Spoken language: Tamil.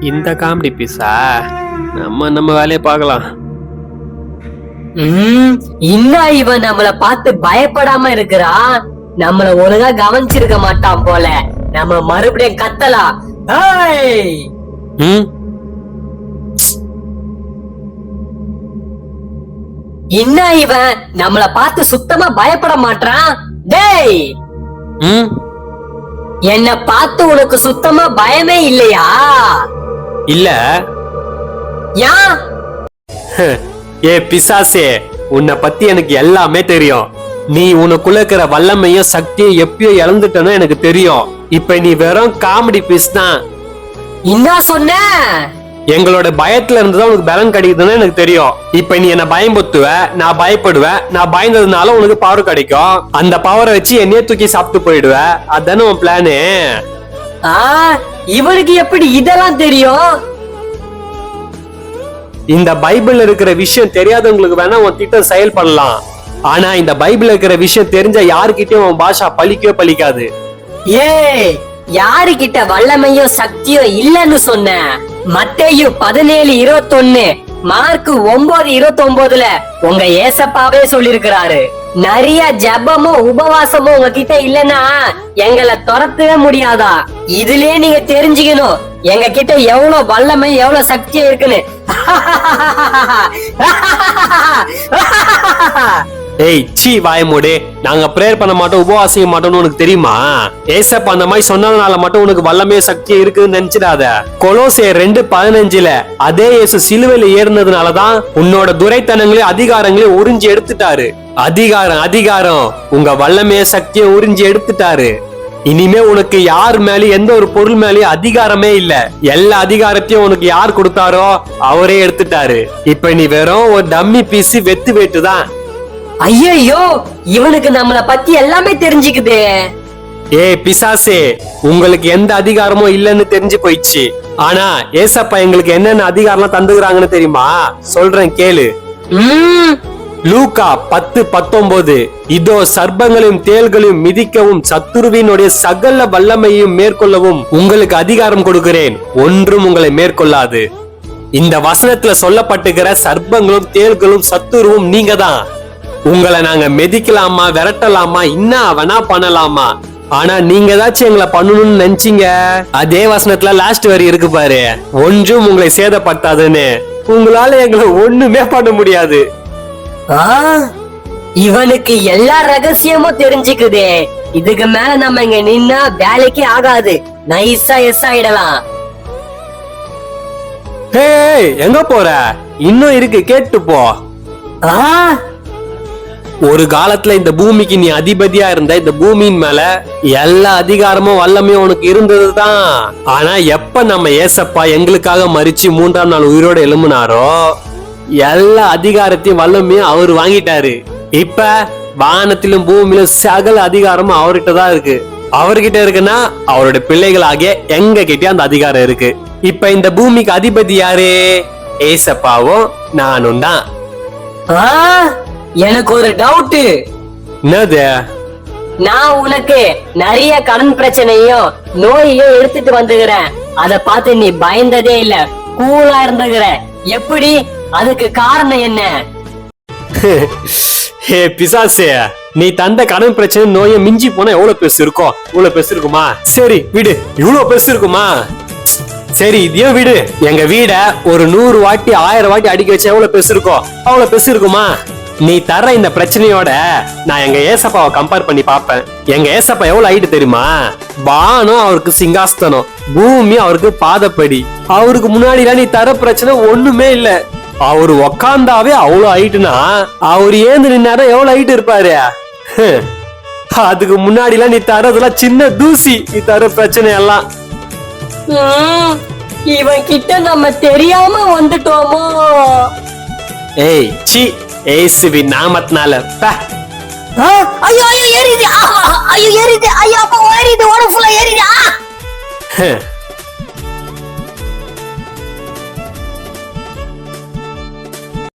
இந்த காமெடி பீஸா? நம்ம வேலையை பார்க்கலாம். இன்னும் இவன் நம்மள பார்த்து பயப்படாம இருக்கிறான். நம்மள ஒழுங்கா கவனிச்சிருக்க மாட்டான் போல. நம்ம மறுபடியும் கத்தலாம். இன்னும் இவன் நம்மள பார்த்து சுத்தமா பயப்பட மாட்டான். டேய், என்ன பார்த்து உனக்கு சுத்தமா பயமே இல்லையா? இல்ல. ஏ பிசாசே, உன்னை பத்தி எனக்கு எல்லாமே தெரியும். நீ உனக்குள்ள இருக்கிற வல்லமையும் சக்தியும் எப்பயோ இழந்துட்டனு எனக்கு தெரியும். இப்ப நீ வெறும் காமெடி பீஸ் தான். என்ன சொன்ன? எங்களோட பயத்துல இருந்துதான் உனக்கு பலன் கிடைக்குதுன்னு எனக்கு தெரியும். இப்ப நீ என்ன பயம்புத்துவ, நான் பயப்படுவேன். நான் பயந்ததுனால உனக்கு பவர் கிடைக்கும். அந்த பவரை வச்சு என்னையே தூக்கி சாப்பிட்டு போயிடுவ. அதானே உன் பிளானு? இவனுக்கு எப்படி இதெல்லாம் தெரியும்? இந்த பைபிள்ல இருக்கிற விஷயம் தெரியாதவங்களுக்கு வேணா உன் திட்டம் செயல்படலாம். ஆனா இந்த பைபிள்ல இருக்கிற விஷயம் தெரிஞ்ச யாருக்கிட்டயும் உன் பாஷா பலிக்கவே பலிக்காது. யாருகிட்ட வல்லமையோ சக்தியோ இல்லன்னு சொன்ன? மத்தேயு 17:21, மார்க் 9:29 உங்க ஏசப்பாவே சொல்லிருக்கிறாரு. நிறைய ஜபமும் உபவாசமும் உங்ககிட்ட இல்லன்னா எங்களை துரத்தவே முடியாதா? இதுலயே நீங்க தெரிஞ்சுக்கணும் எங்க கிட்ட எவ்வளவு வல்லமை எவ்வளவு சக்தியா இருக்குன்னு. ஏய் சீ வாயமோடு, நாங்க பிரேயர் பண்ண மாட்டோம், உபவாசிக்க மாட்டோம்னு உனக்கு தெரியுமா? ஏசப்பா அந்த மாதிரி சொன்னதுனால மட்டும் உனக்கு வல்லமே சக்தி இருக்குன்னு நினைச்சிடாத. கொலோசியர் 2:15 அதே இயேசு சிலுவையில ஏறினதுனாலதான் உன்னோட துரைத்தனங்களையும் அதிகாரங்களையும் உறிஞ்சி எடுத்துட்டாரு. அதிகாரம் உங்க வல்லமே சக்தியை உறிஞ்சி எடுத்துட்டாரு. இனிமே உனக்கு யார் மேலயும் எந்த ஒரு பொருள் மேலயும் அதிகாரமே இல்ல. எல்லா அதிகாரத்தையும் உனக்கு யார் கொடுத்தாரோ அவரே எடுத்துட்டாரு. இப்ப நீ வெறும் ஒரு டம்மி பீஸ் வெத்து வேட்டுதான். ஐயோ, இவனுக்கு நம்மள பத்தி எல்லாமே தெரிஞ்சுக்குது. பிசாசே, உங்களுக்கு எந்த அதிகாரமும் இல்லன்னு தெரிஞ்சு போயிடுச்சு. ஆனா ஏசப்பா எங்களுக்கு என்னென்ன அதிகாரம் தந்துக்கிறாங்கன்னு தெரியுமா? சொல்றேன் கேளு. லூக்கா 10:19 இதோ சர்ப்பங்களையும் தேள்களையும் மிதிக்கவும் சத்துருவினுடைய சகல வல்லமையும் மேற்கொள்ளவும் உங்களுக்கு அதிகாரம் கொடுக்கிறேன், ஒன்றும் உங்களை மேற்கொள்ளாது. இந்த வசனத்துல சொல்லப்பட்டுகிற சர்ப்பங்களும் தேள்களும் சத்துருவும் நீங்க தான். உங்களை நாங்க மெதிக்கலாமா, விரட்டலாமா, இன்னும் வேணா பண்ணலாமா. ஆனா நீங்க ஏதாச்சும் எங்களை பண்ணணும்னு நினைச்சீங்க, அதே வசனத்துல லாஸ்ட் வரி இருக்கு பாரு, ஒன்றும் உங்களை சேதப்படுத்தாதுன்னு. உங்களால எங்களை ஒண்ணுமே பண்ண முடியாது. இவனுக்கு எல்லா ரகசியமும் தெரிஞ்சுக்குதே. இதுக்கு மேல நம்ம இங்க நின்னா வேலைக்கே ஆகாது. நைஸா எஸ் ஆயிடலாம். எங்க போற? இன்னும் இருக்கு, கேட்டு போ. ஒரு காலத்துல இந்த பூமிக்கு நீ அதிபதியா இருந்த. இந்த பூமியின் மேல எல்லா அதிகாரமும் வல்லமையும் உனக்கு இருந்ததுதான். ஆனா எப்ப நம்ம ஏசப்பா எங்களுக்காக மரிச்சு 3ஆம் நாள் உயிரோட எழும்பினாரோ எல்லா அதிகாரத்தையும் வல்லமையும் அவர் வாங்கிட்டாரு. இப்ப வானத்திலும் பூமியிலும் சகல அதிகாரமும் அவர்கிட்ட தான் இருக்கு. அவர்கிட்ட இருக்குன்னா அவரோட பிள்ளைகள் ஆகிய எங்க கிட்டே அந்த அதிகாரம் இருக்கு. இப்ப இந்த பூமிக்கு அதிபதி யாரு? ஏசப்பாவும் நானும் தான். எனக்கு ஒரு டவுட். என்னது? நான் உனக்கு நிறைய கடன் பிரச்சனையும் நோயையும் எடுத்துட்டு வந்துகிறேன். அத பார்த்து நீ பயந்ததே இல்ல, கூலா இருந்துகிற. எப்படி? அதுக்கு காரணம் என்ன? பிசாசே, நீ தந்த கடன் பிரச்சனை நோயை மிஞ்சி போனா எவ்வளவு பெருசு இருக்கும்? இவ்வளவு பெருசு இருக்குமா? சரி விடு. இவ்வளவு பெருசு இருக்குமா? சரி இதையும் விடு. எங்க வீட ஒரு 100 வாட்டி 1000 வாட்டி அடிக்க வச்சா எவ்வளவு பெருசு இருக்கும்? அவ்வளவு பெருசு இருக்குமா? நீ தர இந்த பிரச்சனையோட நான் எங்க ஏசப்பாவை கம்பேர் பண்ணி பாப்பேன். எங்க ஏசப்பா எவ்வளவு ஹைட் தெரியுமா? வானம் அவருக்கு சிங்காஸ்தனம், பூமி அவருக்கு பாதப்படி. அவருக்கு முன்னாடி நீ தர பிரச்சனை ஒண்ணுமே இல்ல. அவரு உக்காந்தாவே அவ்வளவு ஹைட்னா அவரு ஏந்து நின்னாரா எவ்வளவு ஹைட் இருப்பாரு? அதுக்கு முன்னாடி எல்லாம் நீ தரதெல்லாம் சின்ன தூசி. நீ தர பிரச்சனை எல்லாம். இவன் கிட்ட நம்ம தெரியாம வந்துட்டோமோ? ஏய் சி, ஏசுவின் நாமத்தினால ஐயோ ஏறிது. ஐயோ ஏறிது. ஐயோ அப்ப ஏறிது. உடம்பு ஃபுல்லா ஏறிது.